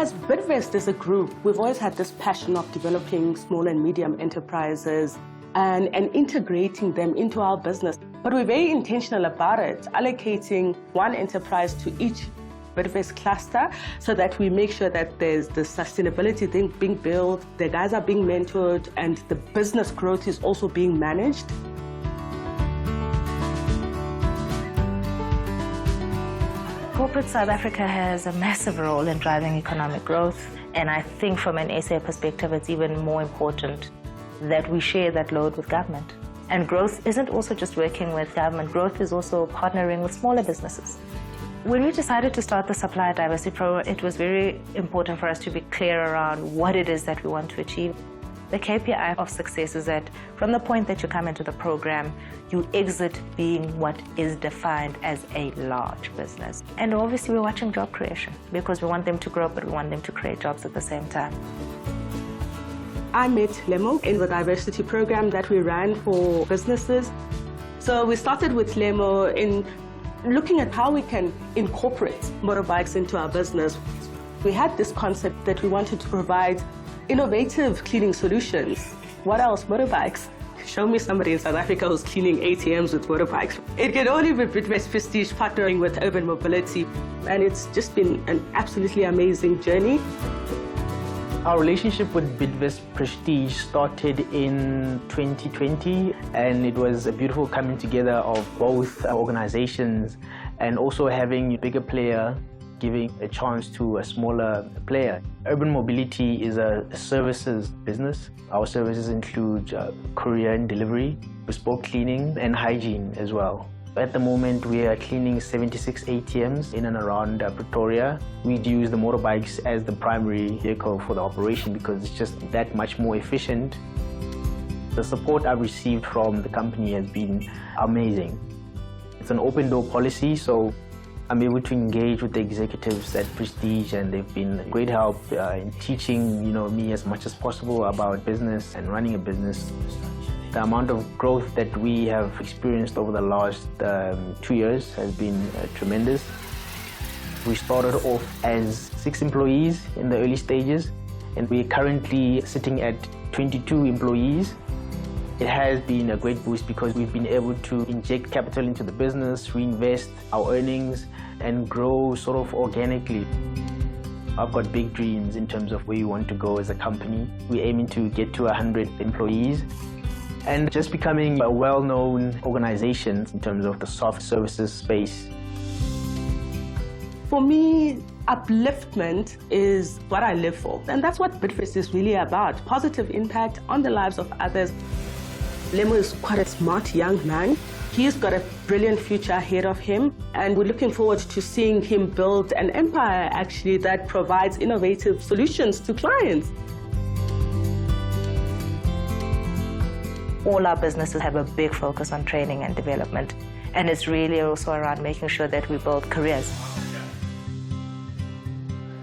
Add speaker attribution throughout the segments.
Speaker 1: As Bidvest as a group, we've always had this passion of developing small and medium enterprises and integrating them into our business. But we're very intentional about it, allocating one enterprise to each Bidvest cluster so that we make sure that there's the sustainability thing being built, the guys are being mentored, and the business growth is also being managed.
Speaker 2: Corporate South Africa has a massive role in driving economic growth, and I think from an SA perspective it's even more important that we share that load with government. And growth isn't also just working with government, growth is also partnering with smaller businesses. When we decided to start the Supplier Diversity Program, it was very important for us to be clear around what it is that we want to achieve. The KPI of success is that from the point that you come into the program, you exit being what is defined as a large business. And obviously we're watching job creation because we want them to grow, but we want them to create jobs at the same time.
Speaker 1: I met Lemo in the diversity program that we ran for businesses. So we started with Lemo in looking at how we can incorporate motorbikes into our business. We had this concept that we wanted to provide innovative cleaning solutions. What else? Motorbikes. Show me somebody in South Africa who's cleaning ATMs with motorbikes. It can only be Bidvest Prestige partnering with Urban Mobility, and it's just been an absolutely amazing journey.
Speaker 3: Our relationship with Bidvest Prestige started in 2020, and it was a beautiful coming together of both organizations and also having a bigger player giving a chance to a smaller player. Urban Mobility is a services business. Our services include courier and delivery, bespoke cleaning and hygiene as well. At the moment, we are cleaning 76 ATMs in and around Pretoria. We use the motorbikes as the primary vehicle for the operation because it's just that much more efficient. The support I've received from the company has been amazing. It's an open door policy, so I'm able to engage with the executives at Prestige, and they've been a great help in teaching me as much as possible about business and running a business. The amount of growth that we have experienced over the last 2 years has been tremendous. We started off as 6 employees in the early stages, and we're currently sitting at 22 employees. It has been a great boost because we've been able to inject capital into the business, reinvest our earnings, and grow sort of organically. I've got big dreams in terms of where we want to go as a company. We're aiming to get to 100 employees and just becoming a well-known organization in terms of the soft services space.
Speaker 1: For me, upliftment is what I live for. And that's what Bidvest is really about, positive impact on the lives of others. Lemo is quite a smart young man. He's got a brilliant future ahead of him, and we're looking forward to seeing him build an empire actually that provides innovative solutions to clients.
Speaker 2: All our businesses have a big focus on training and development, and it's really also around making sure that we build careers.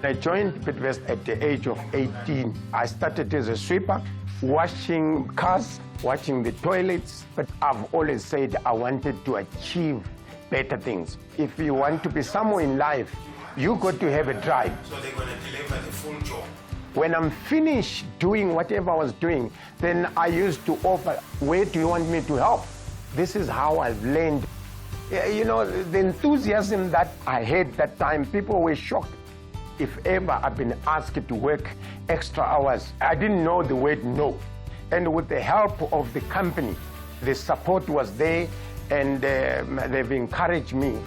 Speaker 4: I joined Bidvest at the age of 18. I started as a sweeper, washing cars, washing the toilets, but I've always said I wanted to achieve better things. If you want to be somewhere in life, you got to have a drive.
Speaker 5: So they're going to deliver the full job.
Speaker 4: When I'm finished doing whatever I was doing, then I used to offer, where do you want me to help? This is how I've learned. You know, the enthusiasm that I had that time, people were shocked. If ever I've been asked to work extra hours, I didn't know the word no. And with the help of the company, the support was there, and they've encouraged me.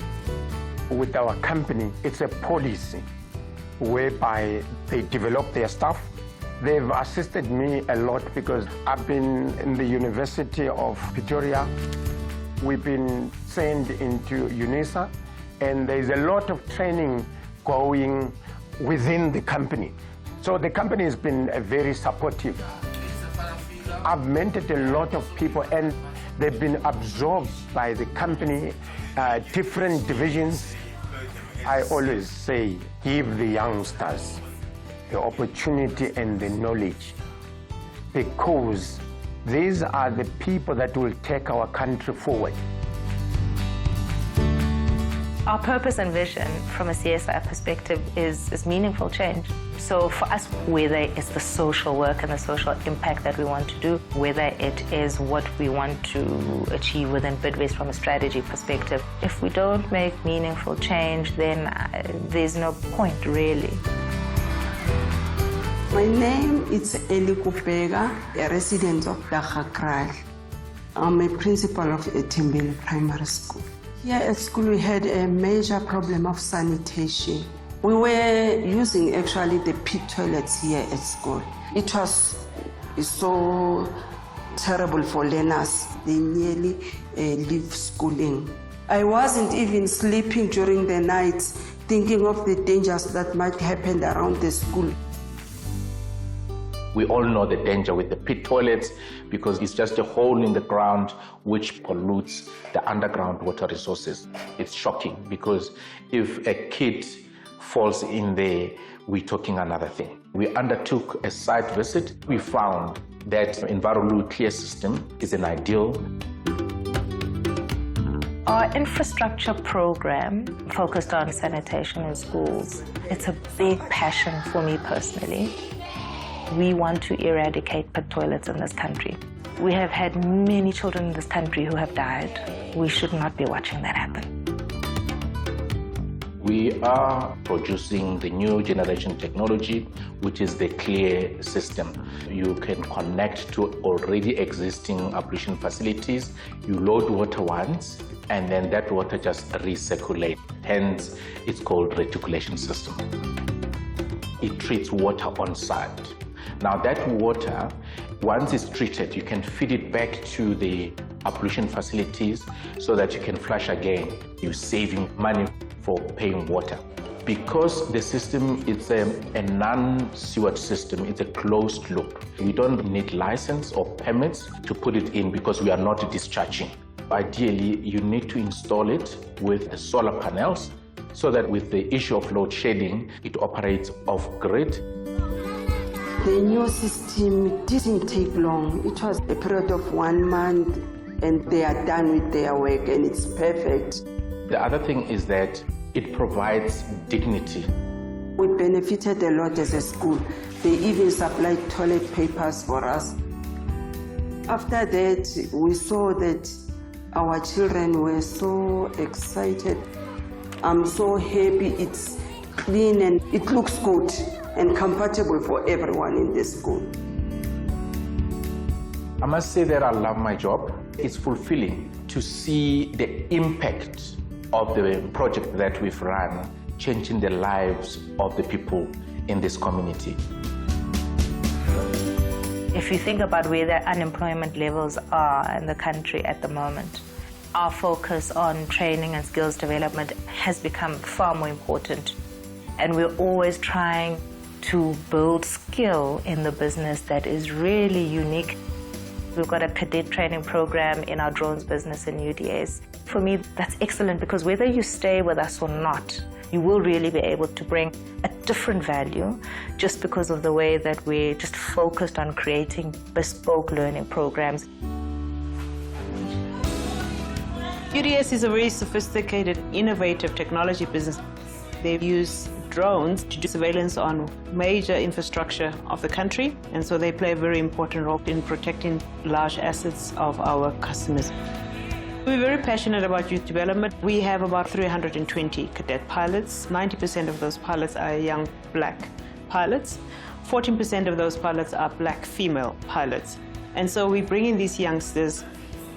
Speaker 4: With our company, it's a policy whereby they develop their staff. They've assisted me a lot because I've been in the University of Pretoria. We've been sent into UNISA, and there's a lot of training going within the company. So the company has been very supportive. I've mentored a lot of people, and they've been absorbed by the company, different divisions. I always say, give the youngsters the opportunity and the knowledge, because these are the people that will take our country forward.
Speaker 2: Our purpose and vision from a CSI perspective is meaningful change. So for us, whether it's the social work and the social impact that we want to do, whether it is what we want to achieve within Bidvest from a strategy perspective, if we don't make meaningful change, then there's no point really.
Speaker 6: My name is Eli Kupega, a resident of Daggakraal. I'm a principal of ATMs Primary School. Here at school we had a major problem of sanitation. We were using actually the pit toilets here at school. It was so terrible for learners. They nearly leave schooling. I wasn't even sleeping during the night, thinking of the dangers that might happen around the school.
Speaker 7: We all know the danger with the pit toilets because it's just a hole in the ground which pollutes the underground water resources. It's shocking because if a kid falls in there, we're talking another thing. We undertook a site visit. We found that Enviro Loo clear system is an ideal.
Speaker 2: Our infrastructure program focused on sanitation in schools. It's a big passion for me personally. We want to eradicate pit toilets in this country. We have had many children in this country who have died. We should not be watching that happen.
Speaker 7: We are producing the new generation technology, which is the clear system. You can connect to already existing ablution facilities. You load water once, and then that water just recirculates. Hence, it's called recirculation system. It treats water on site. Now that water, once it's treated, you can feed it back to the ablution facilities so that you can flush again. You're saving money for paying water. Because the system is a non-sewage system, it's a closed loop. We don't need license or permits to put it in because we are not discharging. Ideally, you need to install it with solar panels so that with the issue of load shedding, it operates off-grid.
Speaker 6: The new system didn't take long. It was a period of 1 month and they are done with their work and it's perfect.
Speaker 7: The other thing is that it provides dignity.
Speaker 6: We benefited a lot as a school. They even supplied toilet papers for us. After that, we saw that our children were so excited. I'm so happy it's clean and it looks good and compatible for everyone in the school.
Speaker 7: I must say that I love my job. It's fulfilling to see the impact of the project that we've run, changing the lives of the people in this community.
Speaker 2: If you think about where the unemployment levels are in the country at the moment, our focus on training and skills development has become far more important. And we're always trying to build skill in the business that is really unique. We've got a cadet training program in our drones business in UDS. For me, that's excellent because whether you stay with us or not, you will really be able to bring a different value just because of the way that we're just focused on creating bespoke learning programs.
Speaker 8: UDS is a very sophisticated, innovative technology business. They use drones to do surveillance on major infrastructure of the country, and so they play a very important role in protecting large assets of our customers. We're very passionate about youth development. We have about 320 cadet pilots. 90% of those pilots are young black pilots. 14% of those pilots are black female pilots. And so we bring in these youngsters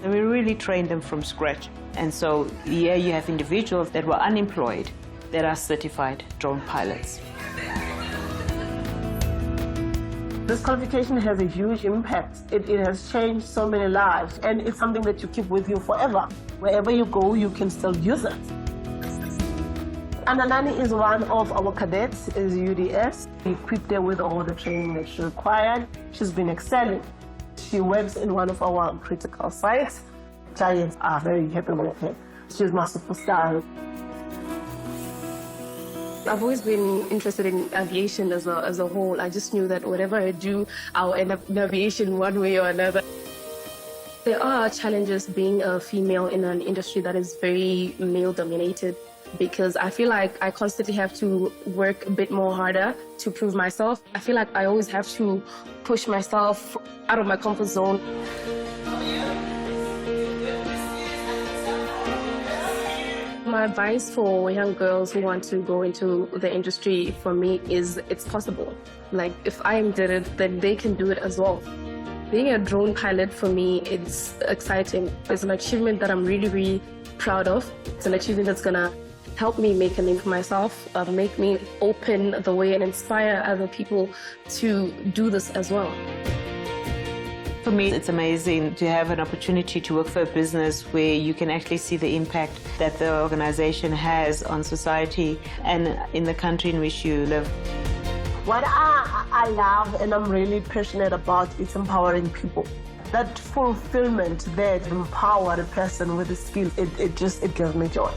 Speaker 8: and we really train them from scratch. And so here you have individuals that were unemployed that are certified drone pilots.
Speaker 9: This qualification has a huge impact. It has changed so many lives, and it's something that you keep with you forever. Wherever you go, you can still use it. Ananani is one of our cadets in UDS. We equipped her with all the training that she required. She's been excelling. She works in one of our critical sites. Giants are very happy with her. She's my superstar.
Speaker 10: I've always been interested in aviation as a whole. I just knew that whatever I do, I'll end up in aviation one way or another. There are challenges being a female in an industry that is very male-dominated. because I feel like I constantly have to work a bit more harder to prove myself. I feel like I always have to push myself out of my comfort zone. My advice for young girls who want to go into the industry for me is it's possible. Like if I did it, then they can do it as well. Being a drone pilot for me, it's exciting. It's an achievement that I'm really, really proud of. It's an achievement that's gonna help me make a name for myself, make me open the way and inspire other people to do this as well.
Speaker 8: For me, it's amazing to have an opportunity to work for a business where you can actually see the impact that the organization has on society and in the country in which you live.
Speaker 9: What I love and I'm really passionate about is empowering people. That fulfillment there to empower a person with the skills, it gives me joy.